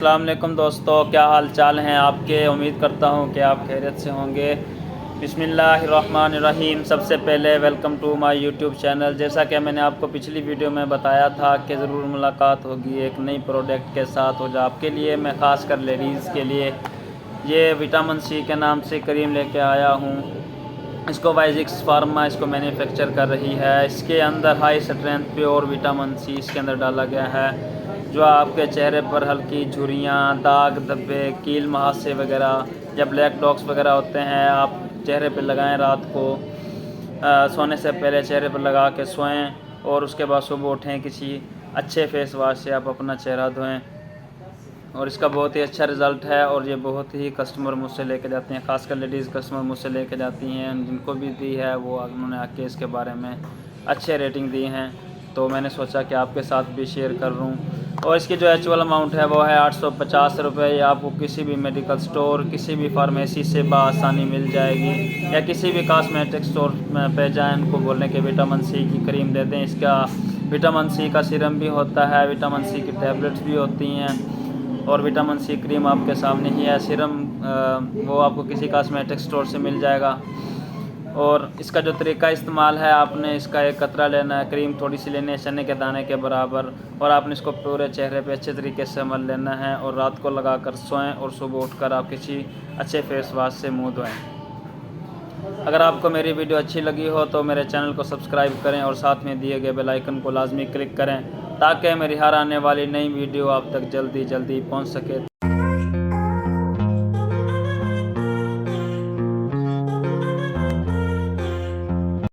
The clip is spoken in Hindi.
अस्सलाम वालेकुम दोस्तों, क्या हाल चाल हैं आपके। उम्मीद करता हूं कि आप खैरियत से होंगे। बिस्मिल्लाहिर्रहमानिर्रहीम। सबसे पहले welcome to my YouTube channel. जैसा कि मैंने आपको पिछली वीडियो में बताया था कि ज़रूर मुलाकात होगी एक नई प्रोडक्ट के साथ, और जो आपके लिए मैं ख़ास कर लेडीज़ के लिए ये विटामिन सी के नाम से क्रीम लेके आया हूँ। इसको वाइजिक्स फार्मा इसको मैन्युफैक्चर कर रही है। इसके अंदर high strength pure vitamin C इसके अंदर डाला गया है, जो आपके चेहरे पर हल्की झुर्रियाँ, दाग धब्बे, कील मुहासे वगैरह या ब्लैक डॉट्स वगैरह होते हैं, आप चेहरे पर लगाएं। रात को सोने से पहले चेहरे पर लगा के सोएं, और उसके बाद सुबह उठें किसी अच्छे फेस वाश से आप अपना चेहरा धोएं। और इसका बहुत ही अच्छा रिज़ल्ट है, और ये बहुत ही कस्टमर मुझसे लेके जाते हैं, ख़ासकर लेडीज़ कस्टमर मुझसे लेके जाती हैं। जिनको भी दी है वो उन्होंने आके इसके बारे में अच्छे रेटिंग दी हैं, तो मैंने सोचा कि आपके साथ भी शेयर कर लूँ। और इसकी जो एक्चुअल अमाउंट है वो है 850 रुपये। ये आपको किसी भी मेडिकल स्टोर, किसी भी फार्मेसी से बआसानी मिल जाएगी, या किसी भी कॉस्मेटिक स्टोर में पे जाएँ, उनको बोलने के विटामिन सी की क्रीम दे दें। इसका विटामिन सी का सीरम भी होता है, विटामिन सी की टैबलेट्स भी होती हैं, और विटामिन सी क्रीम आपके सामने ही है। सीरम वो आपको किसी कॉस्मेटिक स्टोर से मिल जाएगा। और इसका जो तरीका इस्तेमाल है, आपने इसका एक कतरा लेना है, क्रीम थोड़ी सी लेनी है चने के दाने के बराबर, और आपने इसको पूरे चेहरे पे अच्छे तरीके से मल लेना है, और रात को लगाकर सोएं, और सुबह उठकर आप किसी अच्छे फेस वाश से मुँह धोएं। अगर आपको मेरी वीडियो अच्छी लगी हो तो मेरे चैनल को सब्सक्राइब करें, और साथ में दिए गए बेल आइकन को लाजमी क्लिक करें, ताकि मेरी हर आने वाली नई वीडियो आप तक जल्दी पहुंच सके।